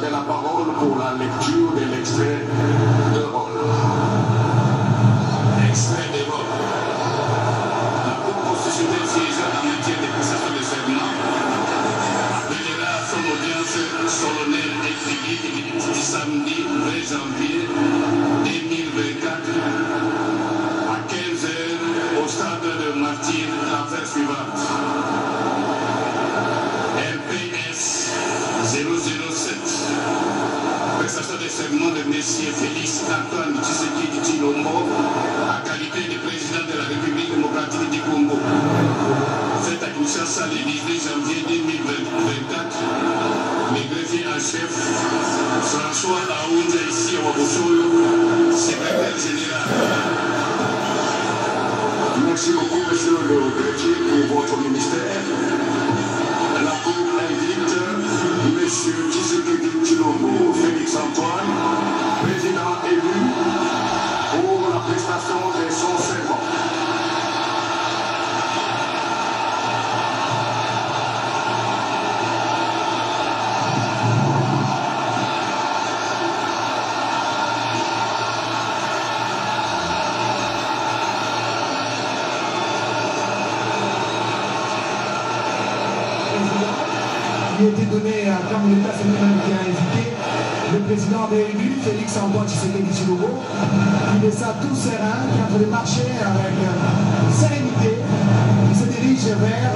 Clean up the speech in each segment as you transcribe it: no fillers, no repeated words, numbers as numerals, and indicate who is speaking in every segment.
Speaker 1: avez la parole pour la lecture de l'extrait de rôle.
Speaker 2: Extrait de rôle. La Cour constitutionnelle siégeant en matière de prestation de serment appellera à son audience solennelle et publique du samedi 20 janvier 2024 à 15 h au stade de Martyr l'affaire suivante. LPS 007. Prestation de serment de M. Félix Antoine Tshisekedi Tshilombo à qualité de président de la République démocratique du Congo. Fait à Kinshasa le 18 janvier 2024, le greffier en chef François Aounza ici à Wabosoyo, secrétaire général.
Speaker 1: Merci beaucoup, monsieur le greffier, pour votre ministère. La Cour invite M. Tshisekedi Tshilombo Félix Antoine, président élu, pour la prestation de son serment.
Speaker 3: Il a été donné, comme l'État c'est lui-même qui a invité, le président réélu, Félix Antoine Tshisekedi Tshilombo, qui est ça tout serein, qui est en train de marcher avec sérénité, qui se dirige vers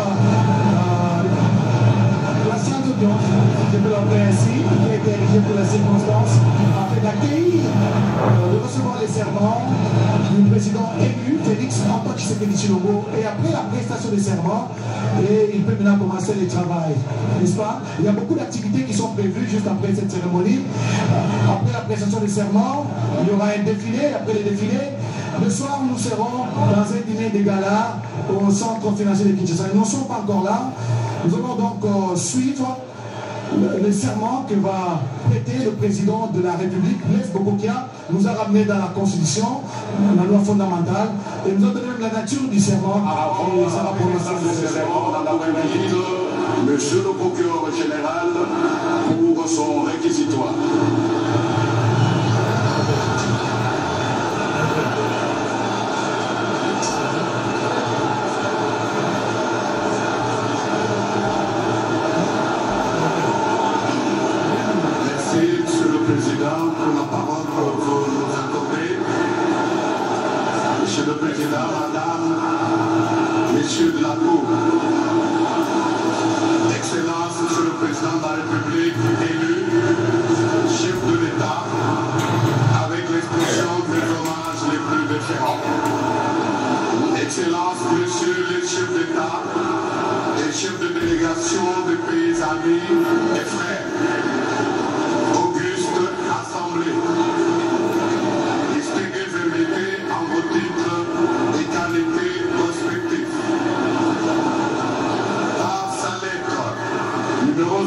Speaker 3: la sainte audience, je peux l'appeler ainsi, qui a été érigée pour la circonstance, afin d'accueillir, de recevoir les serments du président élu, Félix Antoine Tshisekedi Tshilombo, et après la prestation des serments, et il peut maintenant commencer le travail, n'est-ce pas? Il y a beaucoup d'activités qui sont prévues juste après cette cérémonie. Après la prestation des serments, il y aura un défilé. Après le défilé, le soir, nous serons dans un dîner de gala au centre financier de Kinshasa. Nous ne sommes pas encore là. Nous allons donc suivre le serment que va prêter le président de la République, Blaise Bokokia, nous a ramené dans la Constitution, la loi fondamentale, et nous a donné même la nature du serment.
Speaker 1: Et ça va prononcer le serment dans l'après-midi, monsieur le procureur général, pour son réquisitoire. Président, pour la parole que vous nous accordez. Monsieur le Président, Madame, Messieurs de la Cour, Excellence, Monsieur le Président de la République élu, chef de l'État, avec l'expression des hommages les plus déférents. Excellence, Monsieur les chefs d'État et chefs de délégation des pays amis et frères. Assemblée, distingués invités en vos titres et qualités respectives. Par sa lettre numéro 001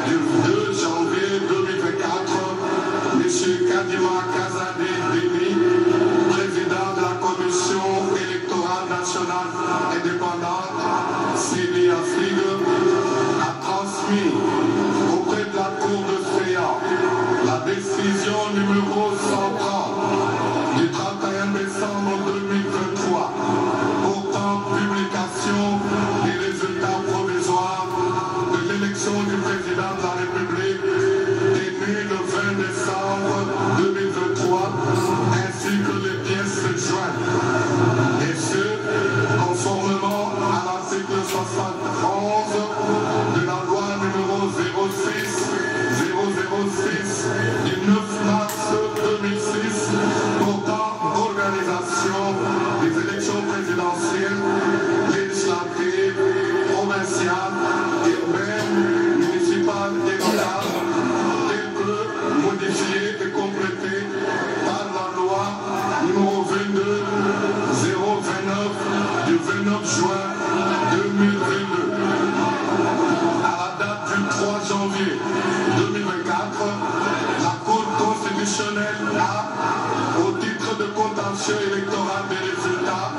Speaker 1: du 2 janvier 2024, M. Kadima Kazadi Deni, président de la Commission électorale nationale indépendante, CENI Afrique, a transmis auprès de la Cour de séance la décision numéro 130 du 31 décembre 2023 portant publication des résultats provisoires de l'élection du président de la République tenue le 20 décembre 2023 ainsi que les pièces jointes, et ce conformément à l'article 71 de la loi numéro 06 du 9 mars 2006 portant organisation des élections présidentielles, législatives, provinciales, urbaines, municipales et locales, telles que modifiées et complétées par la loi numéro 22-029 du 29 juin 2022. À la date du 3 janvier 2024, la Cour constitutionnelle a, au titre de contentieux électoral des résultats,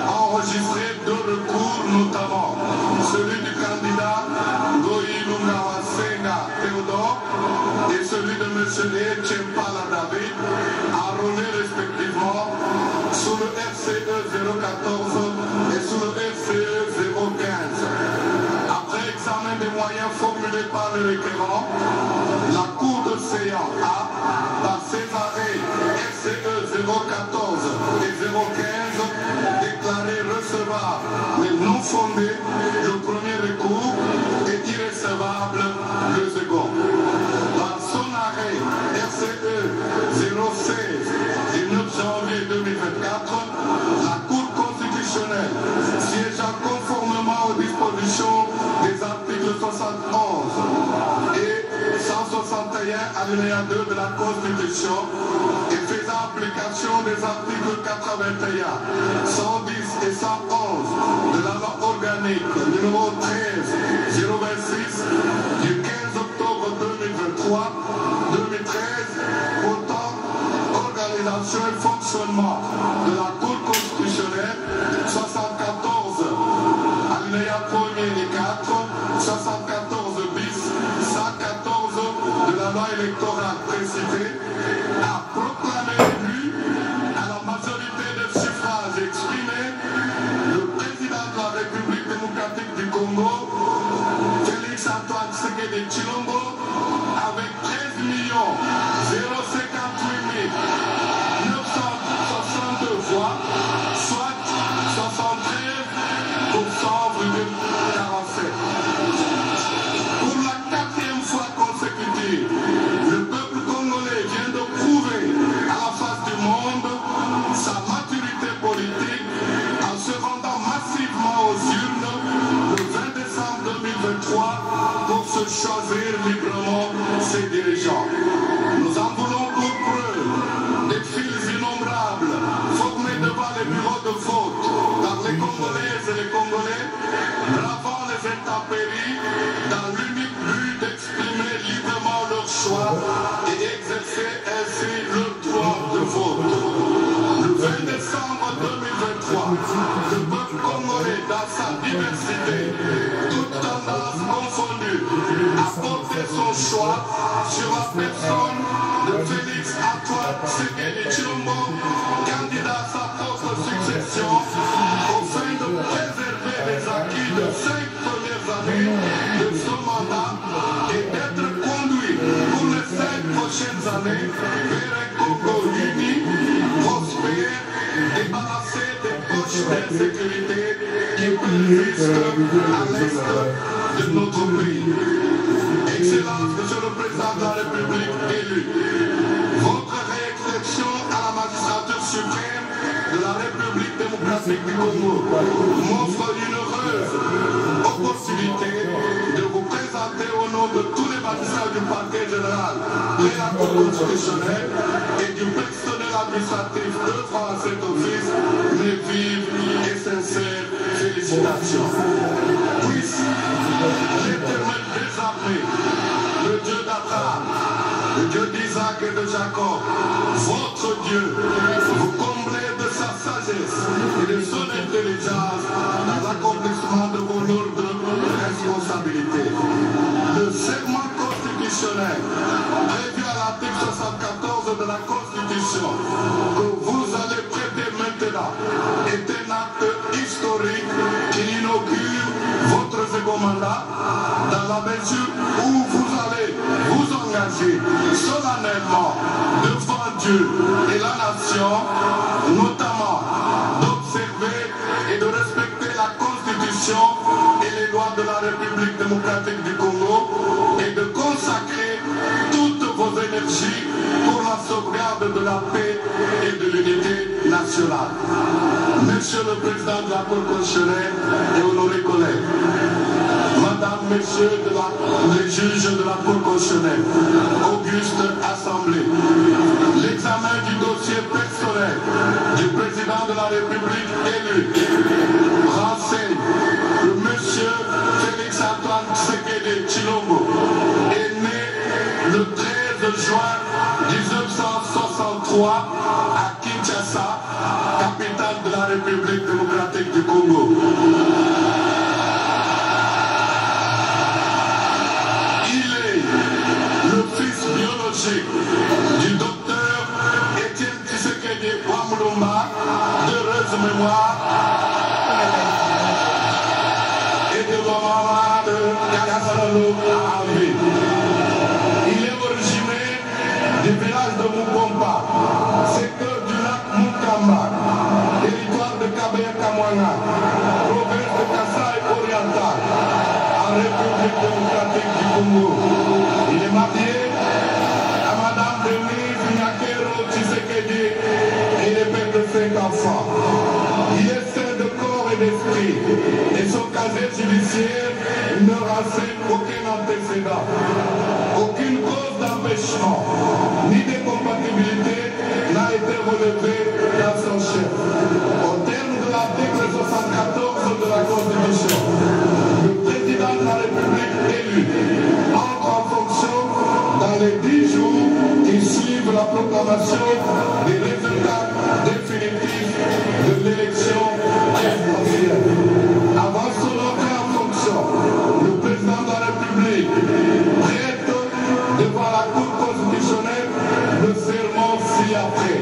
Speaker 1: enregistré deux recours, notamment celui du candidat Goï Lunga M. Tchempala David, enrôlés respectivement sous le FCE 014 et sous le FCE 015. Après examen des moyens formulés par le requérant, la Cour de séance a, par ses arrêts FCE 014 et 015, déclaré recevable mais non fondé le premier recours et irrécevable le second. Par son arrêt RCE 016 du 9 janvier 2024, la Cour constitutionnelle, siégeant conformément aux dispositions des articles 71 et 161 alinéa 2 de la Constitution et faisant application des articles 81, 110 et 111 de la loi organique numéro 13 026 du 15 octobre 2013 portant organisation et fonctionnement de la Cour constitutionnelle, 74 alinéa 1er et 4, 74 bis, 114 de la loi électorale précitée, a proclamé élu à la majorité des suffrages exprimés le président de la République démocratique du Congo, Félix Antoine Tshisekedi Tshilombo, avec 13 058 962 voix, soit 73,47. Pour la 4e fois consécutive, le peuple congolais vient de prouver à la face du monde sa maturité politique en se rendant massivement aux urnes le 20 décembre 2023 pour se choisir librement ses dirigeants. Nous en voulons pour preuve des files innombrables formées devant les bureaux de vote par les Congolaises et les Congolais, bravant les intempéries dans l'unique but d'exprimer librement leur choix et exercer ainsi leur droit de vote. Le 20 décembre 2023, le peuple congolais dans sa diversité, toutes tendances confondues, a porté son choix sur la personne de Félix Antoine Tshisekedi Tshilombo, candidat à sa propre succession, afin de préserver les acquis de 5 premières années de son mandat et d'être conduit pour les 5 prochaines années vers un Congo uni, prospère, débarrassé des poches d'insécurité qui persistent à l'est de notre pays. Excellence, Monsieur le Président de la République élu, votre réélection à la magistrature suprême de la République démocratique du Congo m'offre une heureuse opportunité de vous présenter au nom de tous les magistrats du parquet général et la Cour constitutionnelle et du personnel administratif œuvrant à cet office mes vives et sincères félicitations. Puisse l'Éternel des armées, le Dieu d'Abraham, le Dieu d'Isaac et de Jacob, votre Dieu, vous combler de sa sagesse et de son intelligence dans l'accomplissement de vos lourdes responsabilités. Le serment constitutionnel prévu à l'article 74 de la Constitution que vous allez prêter maintenant est un acte historique qui inaugure votre second mandat dans la mesure où vous allez vous engager solennellement devant Dieu et la nation, notamment d'observer et de respecter la Constitution et les lois de la République démocratique du Congo et de consacrer toutes vos énergies pour la sauvegarde de la paix et de l'unité nationale. Monsieur le Président de la Cour constitutionnelle et honorés collègues, Madame, Messieurs les juges de la Cour constitutionnelle, auguste Assemblée, l'examen du dossier personnel du Président de la République élu renseigne que Monsieur Félix Antoine Tshisekedi Tshilombo est né le 13 juin 1963 à Kinshasa, capitale de la République démocratique du Congo.
Speaker 2: biologique du docteur Étienne Tshisekedi Wamulumba, d'heureuse mémoire, et de maman de Kakasalalo à Henri. Il est originaire du village de Mukompa, secteur du lac Mukamba, territoire de Kabaya-Kamwana, province de Kasaï oriental, en République démocratique du Congo. Il est marié à Madame Denise Nyakero Tshisekedi et il est père de 5 enfants. Il est sain de corps et d'esprit et son casier judiciaire ne renseigne aucun antécédent, aucune cause d'empêchement ni d'incompatibilité n'a été relevée dans son chef. Au terme de l'article 74 de la Constitution, le président de la République élu entre en fonction dans les 10 jours qui suivent la proclamation des résultats définitifs de l'élection présidentielle. Avant son entrée en fonction, le président de la République prête devant la Cour constitutionnelle le serment ci-après.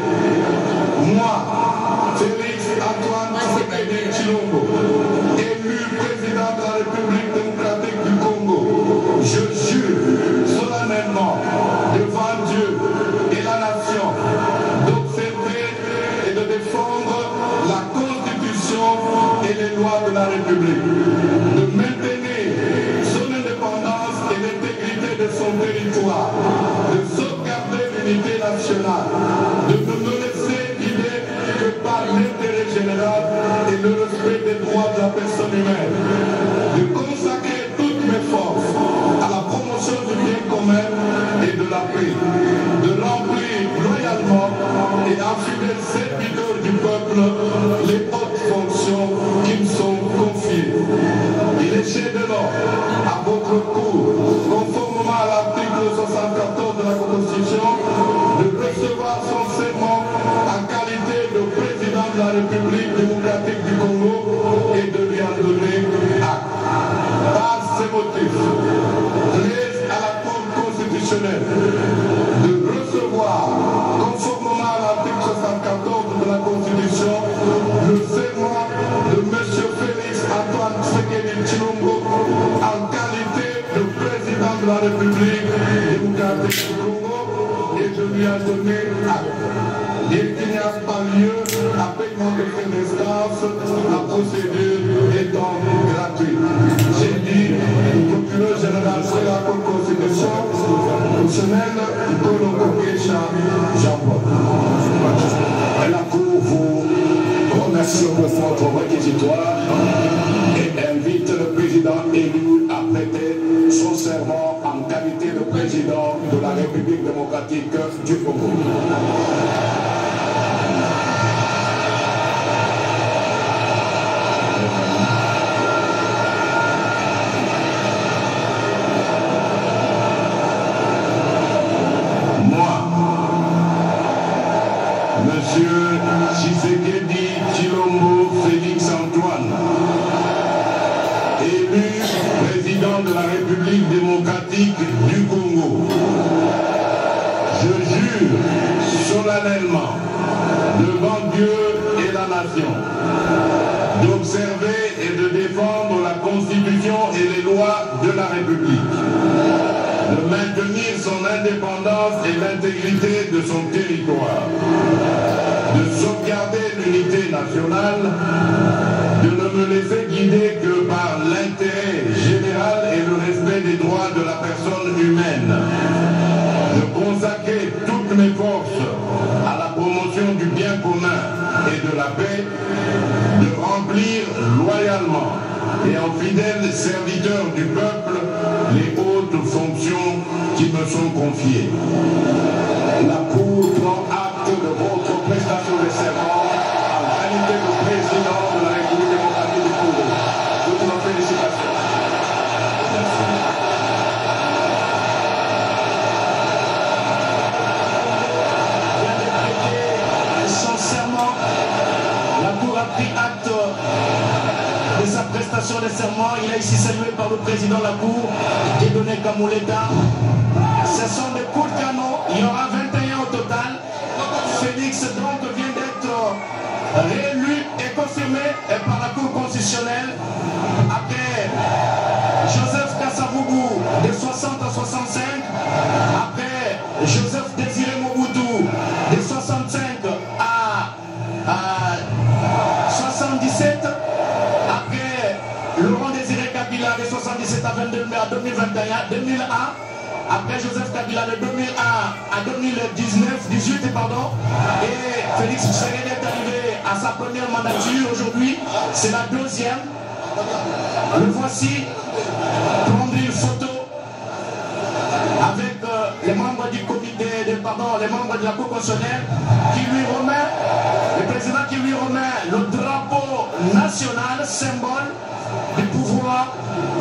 Speaker 2: Moi, Félix Antoine Tshisekedi Tshilombo, élu président de la République démocratique du Congo, je jure solennellement devant Dieu et la nation d'observer et de défendre la Constitution et les lois de la République, de maintenir son indépendance et l'intégrité de son territoire, de sauvegarder l'unité nationale, de ne me laisser guider que par l'intérêt général et le respect des droits de la personne humaine, de consacrer toutes mes forces à la promotion du bien commun et de la paix, de remplir loyalement et en fidèle serviteur du peuple les hautes fonctions qui me sont confiées. Il est chez de l'ordre à votre cour, conformément à l'article 74 de la Constitution, de recevoir son serment en qualité de président de la République démocratique du Congo et de lui en donner acte. Par ces motifs, plaise à la Cour constitutionnelle de recevoir, conformément à l'article 74 de la Constitution, le serment de M. Félix Antoine Tshisekedi Tshilombo en qualité de président de la République démocratique du Congo et de lui en donner acte. Et qu'il n'y a pas lieu à paiement de frais d'instance, la procédure étant gratuite. J'ai dit, le procureur général de la Cour constitutionnelle, Colombo Kesha, Jean-Paul.
Speaker 1: La Cour vous remercie pour votre réquisitoire et invite le président élu à prêter son serment en qualité de président de la République démocratique du Congo.
Speaker 2: Monsieur Tshisekedi Tshilombo Félix Antoine, élu président de la République démocratique du Congo, je jure solennellement devant Dieu et la nation d'observer et de défendre la Constitution et les lois de la République, de maintenir son indépendance et l'intégrité de son territoire, de sauvegarder l'unité nationale, de ne me laisser guider que par l'intérêt général et le respect des droits de la personne humaine, de consacrer toutes mes forces à la promotion du bien commun et de la paix, de remplir loyalement et en fidèle serviteur du peuple les hautes fonctions qui me sont confiées.
Speaker 1: La Cour prend acte de votre prestation de serment en qualité de président de la République démocratique du Congo. Toutes nos félicitations. Merci.
Speaker 3: Son serment, la Cour a pris acte de sa prestation de serment. Il est ici salué par le président de la Cour, Dieudonné Kamoleta. Ce sont des coups de canon
Speaker 2: il y aura 21 au total. Félix donc vient d'être réélu et confirmé par la Cour constitutionnelle après Joseph Kasavubu de 60 à 65, après Joseph Désiré Mobutu de 65 à 77, après Laurent Désiré Kabila de 77 à 2001, après Joseph Kabila de 2001 à 2018, pardon, et Félix Tshisekedi est arrivé à sa première mandature aujourd'hui, c'est la deuxième. Le voici prendre une photo avec les membres du comité, les membres de la Cour constitutionnelle qui lui remet, le président qui lui remet le drapeau national, symbole du pouvoir.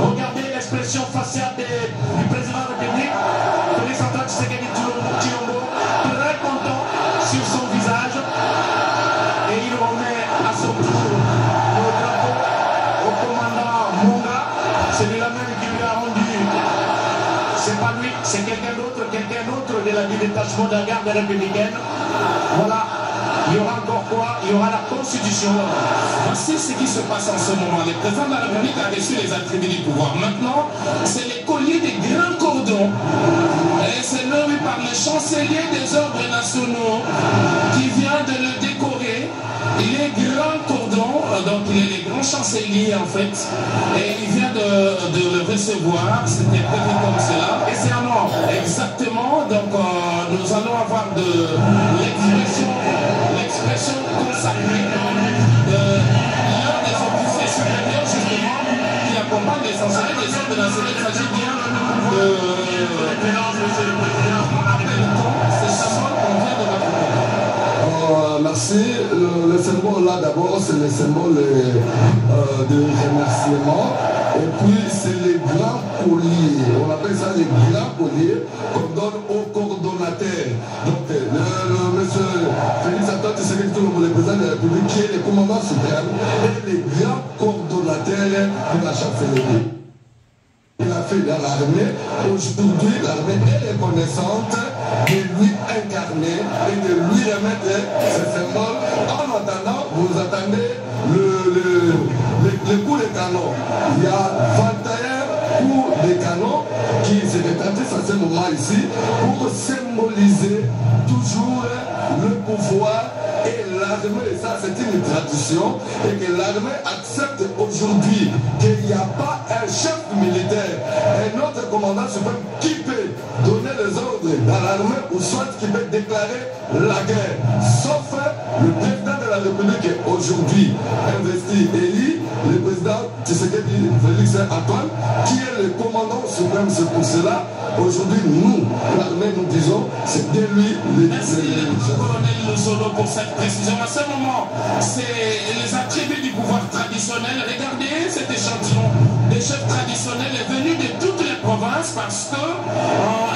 Speaker 2: Regardez l'expression faciale du président de la République, Félix Antoine Tshisekedi Tshilombo, très content sur son visage, et il remet à son tour le drapeau au commandant Munga, celui-là même qui lui a rendu. C'est pas lui, c'est quelqu'un d'autre de la détachement de la garde républicaine. Voilà, il y aura encore quoi? Il y aura la Constitution.
Speaker 4: Voici ce qui se passe en ce moment. Le président de la République a reçu les attributs du pouvoir. Maintenant, c'est les colliers des grands cordons. Et c'est nommé par le chancelier des ordres nationaux qui vient de le décorer. Il est grand cordon, donc il est le grand chancelier en fait. Et il vient de le recevoir. C'était prévu comme cela.
Speaker 2: Et c'est en or.
Speaker 4: Exactement. Donc nous allons avoir de l'expression consacrée de l'un des officiers supérieurs justement qui accompagne les chanceliers des ordres nationaux. Il s'agit bien de référence, monsieur le président. On appelle c'est symbole qu'on vient de raconter.
Speaker 5: Merci. Le symbole là d'abord, c'est le symbole de remerciement. Et puis c'est les grands colliers. On appelle ça les grands colliers qu'on donne aux coordonnateurs. Donc le monsieur Félix Antoine Tshisekedi Tshilombo, le président de la République, qui est le commandant suprême, et les grands coordonnateurs de la chancellerie. Il a fait dans l'armée. Aujourd'hui, l'armée est reconnaissante de lui incarner et de lui remettre ce symbole. En attendant, vous attendez le coup de canon. Il y a 21 coups de canon qui se répartissent à ce moment ici pour symboliser toujours le pouvoir et l'armée. Ça, c'est une tradition et que l'armée accepte aujourd'hui qu'il n'y a pas un chef militaire, un autre commandant suprême qui peut donner les ordres dans l'armée ou soit qui peut déclarer la guerre, sauf le président de la République aujourd'hui investi, élu, le président Tshisekedi Félix Antoine, qui est le commandant suprême. C'est pour cela, aujourd'hui, nous, l'armée, nous disons, c'est de lui
Speaker 4: Merci, colonel Losolo, pour cette précision. À ce moment, c'est les attributs du pouvoir traditionnel. Regardez cet échantillon des chefs traditionnels est venu de toutes les provinces parce que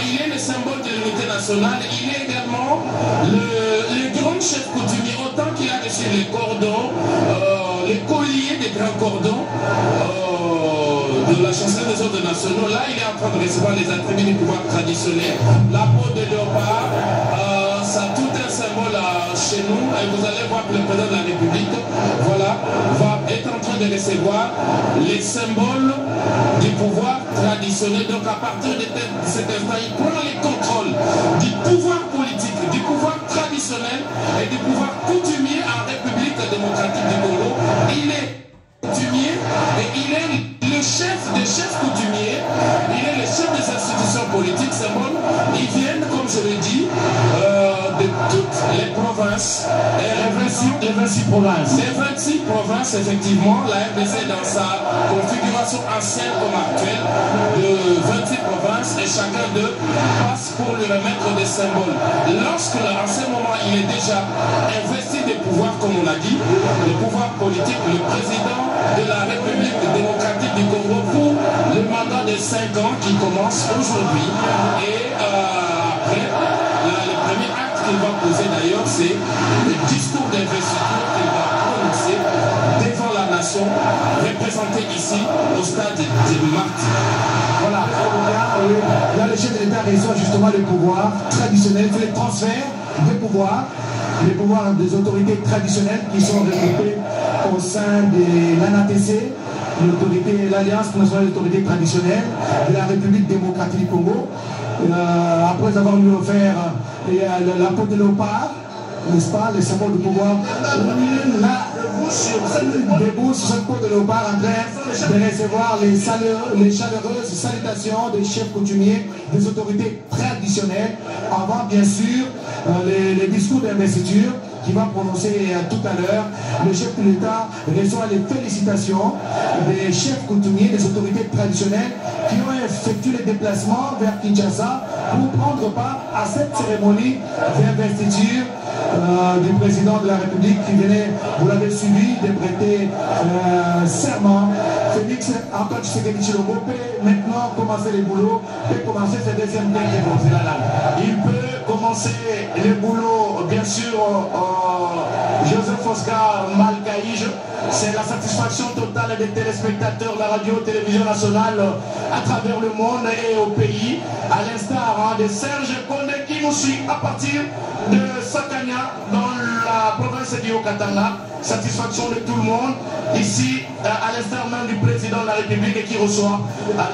Speaker 4: il est le symbole de l'unité nationale. Il est également le grand chef coutumier, autant qu'il a reçu les cordons, les colliers des grands cordons de la chancellerie des ordres nationaux. Là, il est en train de recevoir les attributs du pouvoir traditionnel. La peau de léopard, ça a tout un symbole chez nous. Et vous allez voir que le président de la République, voilà, va être en train de recevoir les symboles du pouvoir traditionnel. Donc à partir de cet instant, il prend les contrôles du pouvoir politique, du pouvoir traditionnel et du pouvoir coutumier en République démocratique du Congo. Il est coutumier et il est le chef des chefs coutumiers, il est le chef des institutions politiques, symbole. Ils viennent, comme je l'ai dit, de toutes les provinces.
Speaker 3: Les 26 provinces.
Speaker 4: Les 26 provinces, effectivement, la RDC dans sa configuration ancienne comme actuelle, de 26 provinces, et chacun d'eux passe pour lui remettre des symboles. Lorsque, en ce moment, il est déjà investi des pouvoirs, comme on l'a dit, le pouvoir politique, le président de la République démocratique du Congo pour le mandat de 5 ans qui commence aujourd'hui. Et après, le premier acte qu'il va poser d'ailleurs, c'est le discours d'investiture qu'il va prononcer devant la nation, représenté ici au stade de Martyrs.
Speaker 3: Voilà, il y a le chef de l'État reçoit justement le pouvoir traditionnel, fait le transfert des pouvoirs, les pouvoirs des autorités traditionnelles qui sont regroupées au sein de l'ANATC, l'Alliance nationale des autorités traditionnelles de la République démocratique du Congo. Après avoir lui offert la peau de léopard, n'est-ce pas, les symboles de pouvoir, debout sur cette peau de léopard en train de recevoir les chaleureuses salutations des chefs coutumiers, des autorités traditionnelles, avant bien sûr les discours d'investiture qui va prononcer tout à l'heure. Le chef de l'État reçoit les félicitations des chefs coutumiers, des autorités traditionnelles qui ont effectué les déplacements vers Kinshasa pour prendre part à cette cérémonie d'investiture du président de la République qui venait, vous l'avez suivi, de prêter serment. Félix Antoine Tshisekedi Tshilombo peut maintenant commencer les boulots, peut commencer ses deuxième terme.
Speaker 4: Il peut commencer les boulots, bien sûr, Joseph Oscar Malgaïge. C'est la satisfaction totale des téléspectateurs de la radio-télévision nationale à travers le monde et au pays, à l'instar de Serge Kondé qui nous suit à partir de Sakanya dans la province du Haut-Katanga. Satisfaction de tout le monde, ici à l'instar même du président de la République et qui reçoit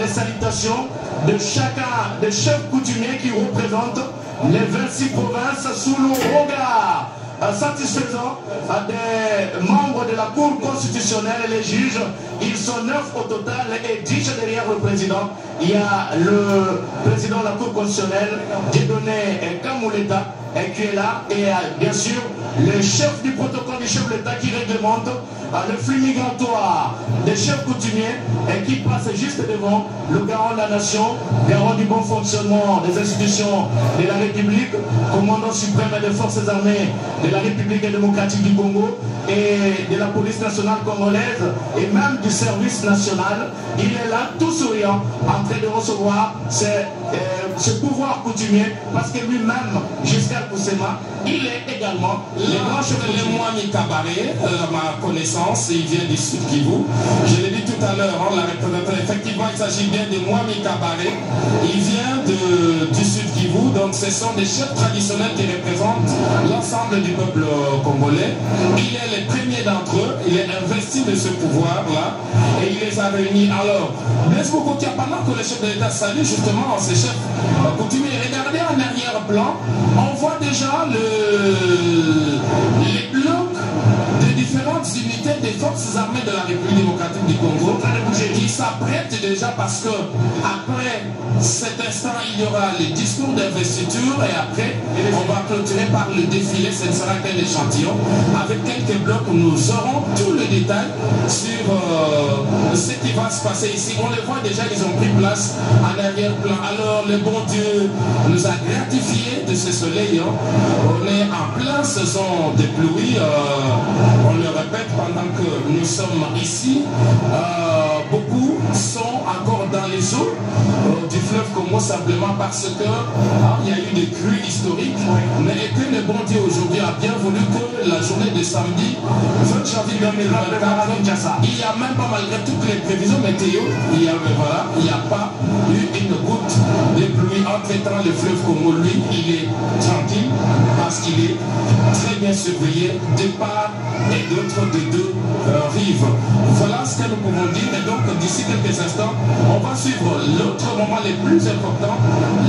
Speaker 4: les salutations de chacun des chefs coutumiers qui représentent les 26 provinces sous le regard satisfaisant des membres de la Cour constitutionnelle et les juges. Ils sont 9 au total et 10 derrière le président. Il y a le président de la Cour constitutionnelle, Dieudonné Kamouleta, qui est là, et bien sûr le chef du protocole du chef de l'État qui réglemente le flux migratoire des chefs coutumiers et qui passe juste devant le garant de la nation, garant du bon fonctionnement des institutions de la République, commandant suprême des forces armées de la République démocratique du Congo et de la police nationale congolaise et même du service national. Il est là tout souriant en train de recevoir ce pouvoir coutumier parce que lui-même, Giscard Koussema, il est également le grand chef de Mwami Kabaré, à ma connaissance, il vient du Sud Kivu. Je l'ai dit tout à l'heure, la représentation, effectivement, il s'agit bien de Mwami Kabaré. Il vient du Sud Kivu, donc ce sont des chefs traditionnels qui représentent l'ensemble du peuple congolais. Il est le premier d'entre eux, il est investi de ce pouvoir-là et il les a réunis. Alors, Blaise Bokotia, pendant que le chef de l'État salue justement ces chefs coutumiers, regardez en arrière-plan, on voit déjà les blocs de différentes unités des forces armées de la République démocratique du Congo qui s'apprêtent déjà parce que après cet instant il y aura les discours d'investiture et après on va clôturer par le défilé. Ce ne sera qu'un échantillon avec quelques blocs où nous aurons tout le détail sur ce qui va se passer ici. On les voit déjà, ils ont pris place en arrière-plan. Alors le bon Dieu nous a gratifié de ce soleil. On est en plein saison de pluie. On le répète pendant que nous sommes ici. Beaucoup sont encore dans les eaux du fleuve Congo simplement parce que il y a eu des crues historiques, mais que le bon Dieu aujourd'hui a bien voulu que la journée de samedi 20 janvier 2024, il n'y a même pas, malgré toutes les prévisions météo, il n'y a pas eu une goutte de pluie. Entre-temps, le fleuve Congo, lui, il est tranquille parce qu'il est très bien surveillé de part et d'autre de deux rives. Voilà ce que nous pouvons dire. Et donc, d'ici quelques instants, on va suivre l'autre moment le plus important,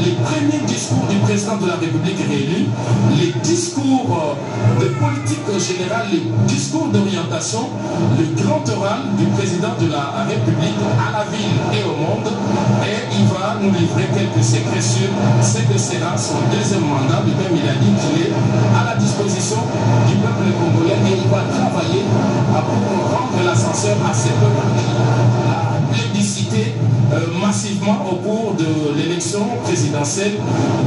Speaker 4: les premiers discours du président de la République réélu, les discours de politique générale, les discours d'orientation, le grand oral du président de la République à la ville et au monde. Et il va nous livrer quelques secrets sur ce que sera son deuxième mandat. Lui-même, il a dit qu'il est à la disposition du peuple congolais et il va travailler pour rendre l'ascenseur à ce peuple qui a plébiscité massivement au cours de l'élection présidentielle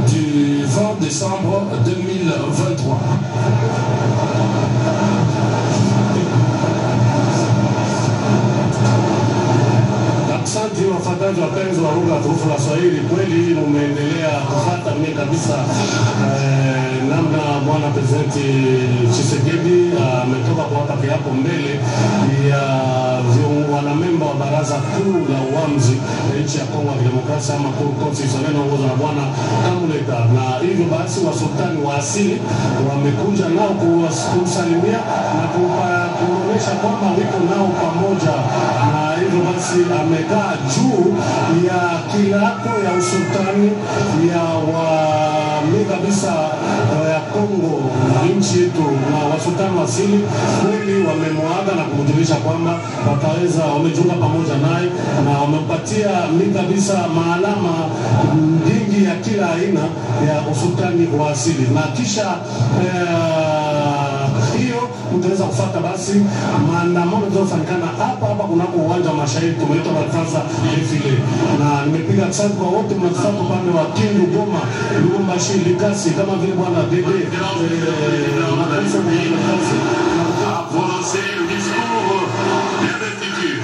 Speaker 4: du 20 décembre 2023.
Speaker 6: Asante wafuataji wapenzi wa lugha turufu la Swahili, kweli mumeendelea kufuata mimi kabisa namna bwana Presidenti Tshisekedi ametoka kuwapa kiapo mbele ya wanamemba wa baraza baraza kuu la uamuzi ya nchi ya Kongo ya Kidemokrasia ama constitutionnel inaongozwa na Bwana Kamuleta, na hivyo basi wasultani wa asili wamekuja nao kumsalimia na kuonyesha kwamba wiko nao pamoja, na hivyo basi amekaa juu ya kilato ya usultani ya kabisa ya Kongo nchi yetu, na wasultani wa asili kweli wamemwaga na kumjulisha kwamba wamejiunga pamoja naye na wamempatia kabisa maalama nyingi ya kila aina ya usultani wa asili, na kisha hiyo utaweza kufuata basi maandamano yanayofanyikana hapa kunako uwanja wa Mashairi, tumeita Baraza Defile, na nimepiga asante kwa wote mnafuata upande wa Kindu, Goma, Lubumbashi, Likasi, kama vile bwana Dede
Speaker 2: à prononcer le discours d'investiture.